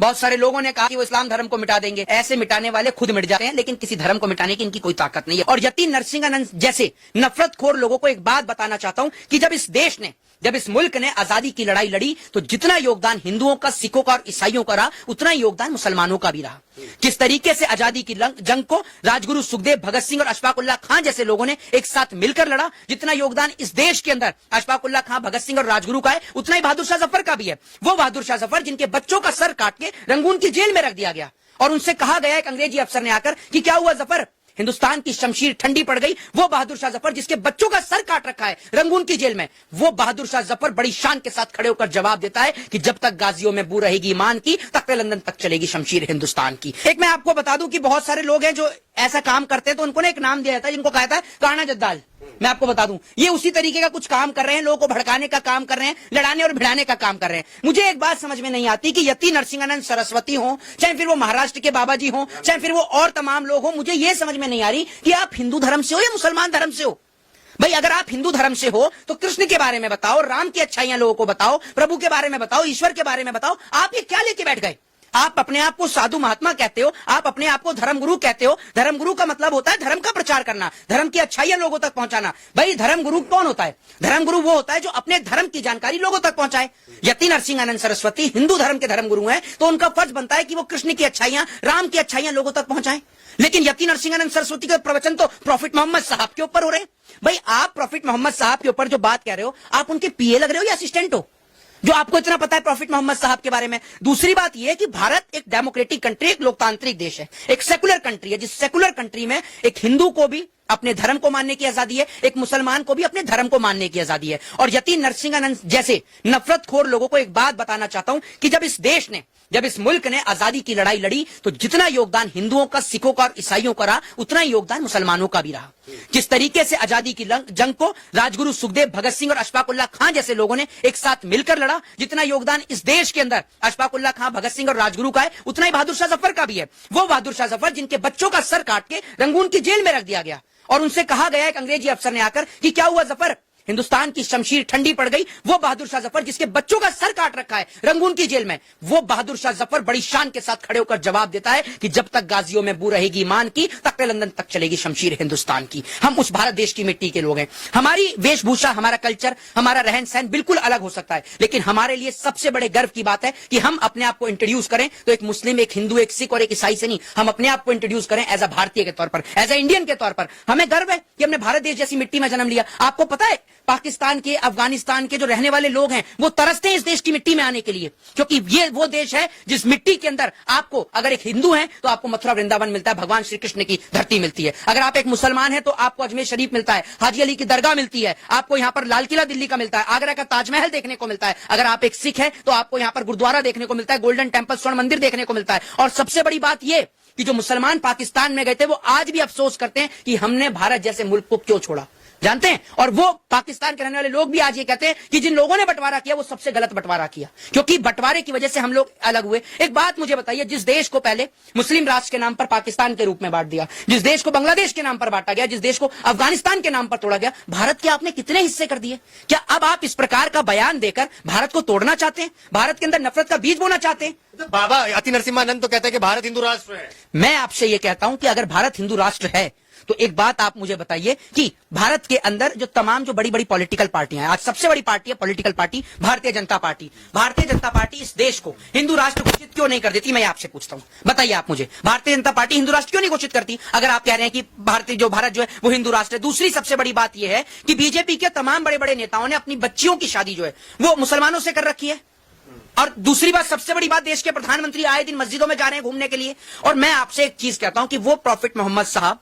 बहुत सारे लोगों ने कहा कि वो इस्लाम धर्म को मिटा देंगे। ऐसे मिटाने वाले खुद मिट जाते हैं, लेकिन किसी धर्म को मिटाने की इनकी कोई ताकत नहीं है। और यति नरसिंहानंद जैसे नफरतखोर लोगों को एक बात बताना चाहता हूं कि जब इस मुल्क ने आजादी की लड़ाई लड़ी तो जितना योगदान हिंदुओं का, सिखों का और ईसाइयों का रहा, उतना ही योगदान मुसलमानों का भी रहा। किस तरीके से आजादी की जंग को राजगुरु सुखदेव, भगत सिंह और अशफाक उल्लाह खां जैसे लोगों ने एक साथ मिलकर लड़ा, जितना योगदान इस देश के अंदर अशफाक उल्लाह खां, भगत सिंह और राजगुरु का है, उतना ही बहादुर शाह जफर का भी है। वो बहादुर शाह जफर जिनके बच्चों का सर काट के रंगून की जेल में रख दिया गया और उनसे कहा गया एक अंग्रेजी अफसर ने आकर कि क्या हुआ जफर, हिंदुस्तान की शमशीर ठंडी पड़ गई। वो बहादुर शाह जफर जिसके बच्चों का सर काट रखा है रंगून की जेल में, वो बहादुर शाह जफर बड़ी शान के साथ खड़े होकर जवाब देता है कि जब तक गाजियों में बू रहेगी ईमान की, तख्ते लंदन तक चलेगी शमशीर हिंदुस्तान की। एक मैं आपको बता दूं कि बहुत सारे लोग हैं जो ऐसा काम करते हैं, तो उनको ने एक नाम दिया था जिनको कहा था काना जद्दाल। मैं आपको बता दूं ये उसी तरीके का कुछ काम कर रहे हैं, लोगों को भड़काने का काम कर रहे हैं, लड़ाने और भिड़ाने का काम कर रहे हैं। मुझे एक बात समझ में नहीं आती कि यति नरसिंहानंद सरस्वती हो, चाहे फिर वो महाराष्ट्र के बाबा जी हो, चाहे फिर वो और तमाम लोग हो, मुझे ये समझ में नहीं आ रही कि आप हिंदू धर्म से हो या मुसलमान धर्म से हो। भाई अगर आप हिंदू धर्म से हो तो कृष्ण के बारे में बताओ, राम की अच्छाइयां लोगों को बताओ, प्रभु के बारे में बताओ, ईश्वर के बारे में बताओ। आप ये क्या लेके बैठ गए? आप अपने आप को साधु महात्मा कहते हो, आप अपने आप को धर्मगुरु कहते हो। धर्मगुरु का मतलब होता है धर्म का प्रचार करना, धर्म की अच्छाइयां लोगों तक पहुंचाना। भाई धर्मगुरु कौन होता है? धर्मगुरु वो होता है जो अपने धर्म की जानकारी लोगों तक पहुंचाए। यति नरसिंहानंद सरस्वती हिंदू धर्म के धर्मगुरु हैं, तो उनका फर्ज बनता है कि वो कृष्ण की अच्छाइयां, राम की अच्छाइयां लोगों तक पहुंचाएं। लेकिन यति नरसिंहानंद सरस्वती के प्रवचन तो प्रॉफिट मोहम्मद साहब के ऊपर हो रहे हैं। भाई आप प्रॉफिट मोहम्मद साहब के ऊपर जो बात कह रहे हो, आप उनके पीए लग रहे हो या असिस्टेंट हो जो आपको इतना पता है प्रॉफिट मोहम्मद साहब के बारे में? दूसरी बात यह है कि भारत एक डेमोक्रेटिक कंट्री, एक लोकतांत्रिक देश है, एक सेकुलर कंट्री है, जिस सेकुलर कंट्री में एक हिंदू को भी अपने धर्म को मानने की आजादी है, एक मुसलमान को भी अपने धर्म को मानने की आजादी है। और यति नरसिंहानंद जैसे नफरतखोर लोगों को एक बात बताना चाहता हूं कि जब इस मुल्क ने आजादी की लड़ाई लड़ी तो जितना योगदान हिंदुओं का, सिखों का और ईसाइयों का रहा, उतना ही योगदान मुसलमानों का भी रहा। जिस तरीके से आजादी की जंग को राजगुरु सुखदेव, भगत सिंह और अशफाक उल्लाह खां जैसे लोगों ने एक साथ मिलकर लड़ा, जितना योगदान इस देश के अंदर अशफाक उल्लाह खां, भगत सिंह और राजगुरु का है, उतना ही बहादुर शाह जफर का भी है। वो बहादुर शाह जफर जिनके बच्चों का सर काट के रंगून की जेल में रख दिया गया और उनसे कहा गया एक अंग्रेजी अफसर ने आकर कि क्या हुआ जफर, हिंदुस्तान की शमशीर ठंडी पड़ गई। वो बहादुर शाह जफर जिसके बच्चों का सर काट रखा है रंगून की जेल में, वो बहादुर शाह जफर बड़ी शान के साथ खड़े होकर जवाब देता है कि जब तक गाजियों में बू रहेगी ईमान की, तख्ते लंदन तक चलेगी शमशीर हिंदुस्तान की। हम उस भारत देश की मिट्टी के लोग हैं। हमारी वेशभूषा, हमारा कल्चर, हमारा रहन सहन बिल्कुल अलग हो सकता है, लेकिन हमारे लिए सबसे बड़े गर्व की बात है कि हम अपने आप को इंट्रोड्यूस करें तो एक मुस्लिम, एक हिंदू, एक सिख और एक ईसाई से नहीं, हम अपने आप को इंट्रोड्यूस करें एज अ भारतीय के तौर पर, एज अ इंडियन के तौर पर। हमें गर्व है कि हमने भारत देश जैसी मिट्टी में जन्म लिया। आपको पता है पाकिस्तान के, अफगानिस्तान के जो रहने वाले लोग हैं वो तरसते हैं इस देश की मिट्टी में आने के लिए, क्योंकि ये वो देश है जिस मिट्टी के अंदर आपको, अगर एक हिंदू है तो आपको मथुरा वृंदावन मिलता है, भगवान श्री कृष्ण की धरती मिलती है। अगर आप एक मुसलमान है तो आपको अजमेर शरीफ मिलता है, हाजी अली की दरगाह मिलती है, आपको यहाँ पर लाल किला दिल्ली का मिलता है, आगरा का ताजमहल देखने को मिलता है। अगर आप एक सिख है तो आपको यहाँ पर गुरुद्वारा देखने को मिलता है, गोल्डन टेम्पल, स्वर्ण मंदिर देखने को मिलता है। और सबसे बड़ी बात यह कि जो मुसलमान पाकिस्तान में गए थे वो आज भी अफसोस करते हैं कि हमने भारत जैसे मुल्क को क्यों छोड़ा, जानते हैं? और वो पाकिस्तान के रहने वाले लोग भी आज ये कहते हैं कि जिन लोगों ने बंटवारा किया वो सबसे गलत बंटवारा किया, क्योंकि बंटवारे की वजह से हम लोग अलग हुए। एक बात मुझे बताइए, जिस देश को पहले मुस्लिम राष्ट्र के नाम पर पाकिस्तान के रूप में बांट दिया, जिस देश को बांग्लादेश के नाम पर बांटा गया, जिस देश को अफगानिस्तान के नाम पर तोड़ा गया, भारत के आपने कितने हिस्से कर दिए? क्या अब आप इस प्रकार का बयान देकर भारत को तोड़ना चाहते हैं, भारत के अंदर नफरत का बीज बोना चाहते हैं? बाबा यति नरसिम्हानंद तो कहते हैं कि भारत हिंदू राष्ट्र है। मैं आपसे ये कहता हूं कि अगर भारत हिंदू राष्ट्र है तो एक बात आप मुझे बताइए कि भारत के अंदर जो तमाम जो बड़ी बड़ी पॉलिटिकल पार्टियां हैं, आज सबसे बड़ी पार्टी है political party Bharatiya Janata party. Bharatiya Janata party इस देश को हिंदू राष्ट्र घोषित क्यों नहीं कर देती? मैं आपसे पूछता हूं, बताइए आप मुझे, भारतीय जनता पार्टी हिंदू राष्ट्र क्यों नहीं घोषित करती? अगर आप कह रहे हैं कि भारत जो है वो हिंदू राष्ट्र है। दूसरी सबसे बड़ी बात यह है कि बीजेपी के तमाम बड़े बड़े नेताओं ने अपनी बच्चियों की शादी जो है वो मुसलमानों से कर रखी है। और दूसरी बात, सबसे बड़ी बात, देश के प्रधानमंत्री आए दिन मस्जिदों में जा रहे हैं घूमने के लिए। और मैं आपसे एक चीज कहता हूं कि वो प्रॉफिट मोहम्मद साहब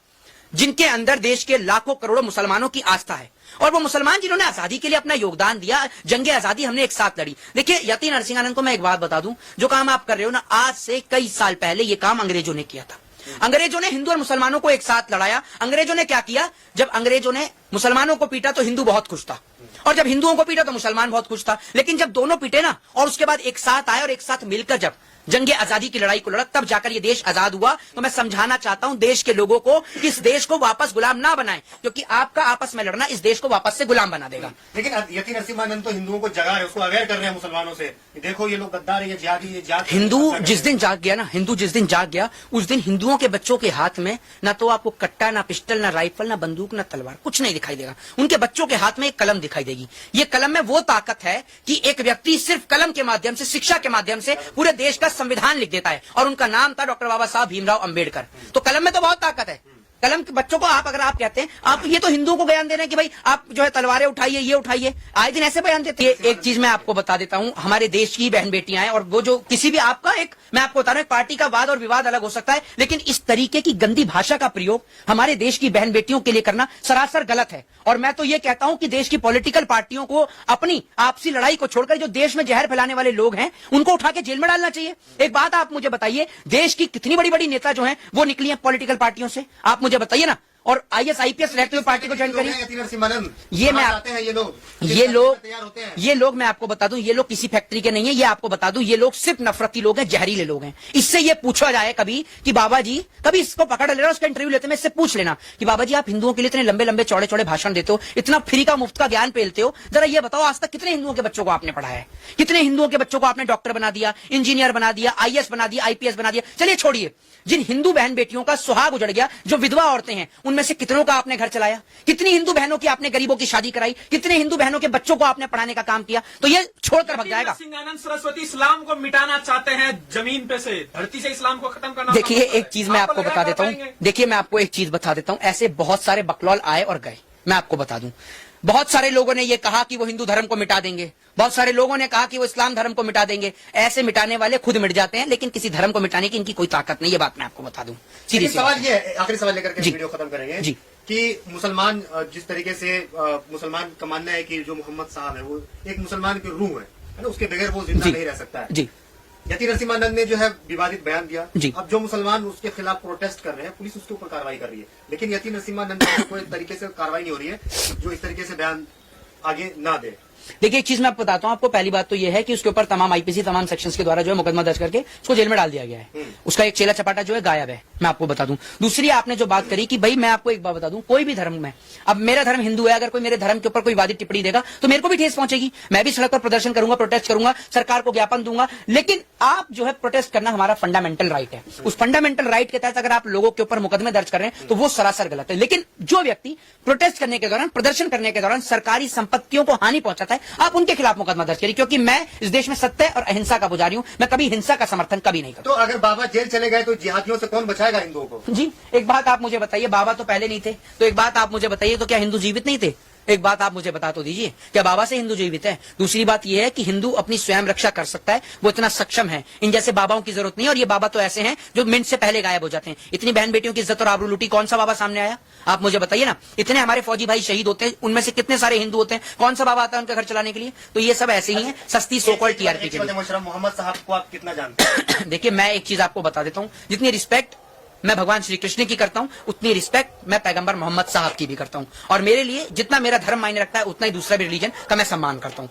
जिनके अंदर देश के लाखों करोड़ों मुसलमानों की आस्था है, और वो मुसलमान जिन्होंने आजादी के लिए अपना योगदान दिया, जंगे आजादी हमने एक साथ लड़ी। देखिए यति नरसिंहानंद को मैं एक बात बता दूं, जो काम आप कर रहे हो ना, आज से कई साल पहले ये काम अंग्रेजों ने किया था। अंग्रेजों ने हिंदू और मुसलमानों को एक साथ लड़ाया। अंग्रेजों ने क्या किया, जब अंग्रेजों ने मुसलमानों को पीटा तो हिंदू बहुत खुश था, और जब हिंदुओं को पीटा तो मुसलमान बहुत खुश था। लेकिन जब दोनों पीटे ना और उसके बाद एक साथ आए और एक साथ मिलकर जब जंगे आजादी की लड़ाई को लड़ा, तब जाकर ये देश आजाद हुआ। तो मैं समझाना चाहता हूं देश के लोगों को कि इस देश को वापस गुलाम ना बनाएं, क्योंकि आपका आपस में लड़ना इस देश को वापस से गुलाम बना देगा। लेकिन यति नरसिम्हानंद तो हिंदुओं को जगा है, उसको अवेयर कर रहे हैं मुसलमानों से, देखो ये लोग गद्दार है, ये जिहादी, ये जात। हिंदू जिस दिन जाग गया ना, हिंदू जिस दिन जाग गया, उस दिन हिंदुओं के बच्चों के हाथ में ना तो आपको कट्टा, ना पिस्टल, ना राइफल, ना बंदूक, ना तलवार, कुछ नहीं दिखाई देगा। उनके बच्चों के हाथ में एक कलम दिखाई देगी। ये कलम में वो ताकत है कि एक व्यक्ति सिर्फ कलम के माध्यम से, शिक्षा के माध्यम से पूरे देश का संविधान लिख देता है, और उनका नाम था डॉक्टर बाबा साहब भीमराव अंबेडकर। तो कलम में तो बहुत ताकत है। कलम के बच्चों को आप अगर आप कहते हैं, आप ये तो हिंदुओं को बयान दे रहे हैं कि भाई आप जो है तलवारें उठाइए, ये उठाइए, आए दिन ऐसे बयान देते हैं। एक चीज मैं आपको बता देता हूं, हमारे देश की बहन बेटियां हैं, और वो जो किसी भी आपका एक, मैं आपको बता रहा हूं, पार्टी का वाद और विवाद अलग हो सकता है, लेकिन इस तरीके की गंदी भाषा का प्रयोग हमारे देश की बहन बेटियों के लिए करना सरासर गलत है। और मैं तो ये कहता हूं कि देश की पॉलिटिकल पार्टियों को अपनी आपसी लड़ाई को छोड़कर जो देश में जहर फैलाने वाले लोग हैं उनको उठा के जेल में डालना चाहिए। एक बात आप मुझे बताइए, देश की कितनी बड़ी बड़ी नेता जो हैं वो निकली हैं पॉलिटिकल पार्टियों से, आप मुझे बताइए ना। और IAS IPS रहते हुए पार्टी को ज्वाइन करिए। यति नरसिम्हानंद ये मैं आते हैं, ये लोग तैयार होते हैं। ये लोग मैं आपको बता दूं, ये लोग किसी फैक्ट्री के नहीं है। ये आपको बता दूं, ये लोग सिर्फ नफरती लोग हैं, जहरीले लोग हैं। इससे ये पूछा जाए कभी कि बाबा जी, कभी इसको पकड़ लेना, उसका इंटरव्यू लेते हैं, इससे पूछ लेना कि बाबा जी आप हिंदुओं के लिए इतने लंबे लंबे चौड़े चौड़े भाषण देते हो, इतना फ्री का मुफ्त का ज्ञान पेलते हो, जरा ये बताओ आज तक कितने हिंदुओं के बच्चों को आपने पढ़ाया है? कितने हिंदुओं के बच्चों को आपने डॉक्टर बना दिया, इंजीनियर बना दिया, IAS बना दिया, IPS बना दिया? चलिए छोड़िए, जिन हिंदू बहन बेटियों का सुहाग उजड़ गया, जो विधवा औरतें हैं, उनमें से कितनों का आपने घर चलाया? कितनी हिंदू बहनों की आपने गरीबों की शादी कराई? कितने हिंदू बहनों के बच्चों को आपने पढ़ाने का काम किया? तो ये छोड़कर भग जाएगा। सिंहानंद सरस्वती इस्लाम को मिटाना चाहते हैं, जमीन पे से, धरती से इस्लाम को खत्म करना। देखिए एक चीज मैं आपको बता देता हूं, देखिए मैं आपको एक चीज बता देता हूं, ऐसे बहुत सारे बकलौल आए और गए। मैं आपको बता दूं, बहुत सारे लोगों ने ये कहा कि वो हिंदू धर्म को मिटा देंगे, बहुत सारे लोगों ने कहा कि वो इस्लाम धर्म को मिटा देंगे। ऐसे मिटाने वाले खुद मिट जाते हैं, लेकिन किसी धर्म को मिटाने की इनकी कोई ताकत नहीं। ये बात मैं आपको बता दूं। सीधी सी सवाल ये है, आखिरी सवाल लेकर के जी। वीडियो खत्म करेंगे जी। कि मुसलमान जिस तरीके से मुसलमान का मानना है कि जो मोहम्मद साहब है वो एक मुसलमान की रूह है ना, उसके बगैर वो जिंदा जी। नहीं रह सकता है। जी यति नरसिम्हानंद ने जो है विवादित बयान दिया। जी। अब जो मुसलमान उसके खिलाफ प्रोटेस्ट कर रहे हैं, पुलिस उसके ऊपर कार्रवाई कर रही है, लेकिन यति नरसिम्हानंद पर कोई तरीके से कार्रवाई नहीं हो रही है जो इस तरीके से बयान आगे ना दे। देखिए एक चीज मैं आपको बताता हूं, आपको पहली बात तो यह है कि उसके ऊपर तमाम IPC तमाम सेक्शंस के द्वारा जो है मुकदमा दर्ज करके उसको जेल में डाल दिया गया है। उसका एक चेला चपाटा जो है गायब है, मैं आपको बता दूं। दूसरी आपने जो बात करी कि भाई मैं आपको एक बात बता दूं, कोई भी धर्म में, अब मेरा धर्म हिंदू है, अगर कोई मेरे धर्म के ऊपर कोई वादी टिप्पणी देगा तो मेरे को भी ठेस पहुंचेगी, मैं भी सड़क पर प्रदर्शन करूंगा, प्रोटेस्ट करूंगा, सरकार को ज्ञापन दूंगा। लेकिन आप जो है प्रोटेस्ट करना हमारा फंडामेंटल राइट है, उस फंडामेंटल राइट के तहत अगर आप लोगों के ऊपर मुकदमे दर्ज कर रहे हैं तो वो सरासर गलत है। लेकिन जो व्यक्ति प्रोटेस्ट करने के दौरान, प्रदर्शन करने के दौरान सरकारी संपत्तियों को हानि पहुंचाता है, आप उनके खिलाफ मुकदमा दर्ज करिए, क्योंकि मैं इस देश में सत्य और अहिंसा का पुजारी हूं। मैं कभी हिंसा का समर्थन कभी नहीं करता। तो अगर बाबा जेल चले गए तो जिहादियों से कौन बचाएगा हिंदुओं को? जी एक बात आप मुझे बताइए, बाबा तो पहले नहीं थे, तो एक बात आप मुझे बताइए, तो क्या हिंदू जीवित नहीं थे? एक बात आप मुझे बता तो दीजिए, क्या बाबा से हिंदू जीवित है? दूसरी बात यह है कि हिंदू अपनी स्वयं रक्षा कर सकता है, वो इतना सक्षम है, इन जैसे बाबाओं की जरूरत नहीं है। और ये बाबा तो ऐसे हैं जो मिनट से पहले गायब हो जाते हैं। इतनी बहन बेटियों की इज्जत और आबरू लूटी, कौन सा बाबा सामने आया? आप मुझे बताइए ना। इतने हमारे फौजी भाई शहीद होते हैं, उनमें से कितने सारे हिंदू होते हैं, कौन सा बाबा आता है उनका घर चलाने के लिए? तो ये सब ऐसे ही है, सस्ती सोकॉल्ड TRP के लिए। मुशर्रफ मोहम्मद साहब को आप कितना जानते हैं? देखिए मैं एक चीज आपको बता देता हूं, जितनी रिस्पेक्ट मैं भगवान श्री कृष्ण की करता हूं, उतनी रिस्पेक्ट मैं पैगंबर मोहम्मद साहब की भी करता हूं। और मेरे लिए जितना मेरा धर्म मायने रखता है, उतना ही दूसरा भी रिलीजन का मैं सम्मान करता हूं।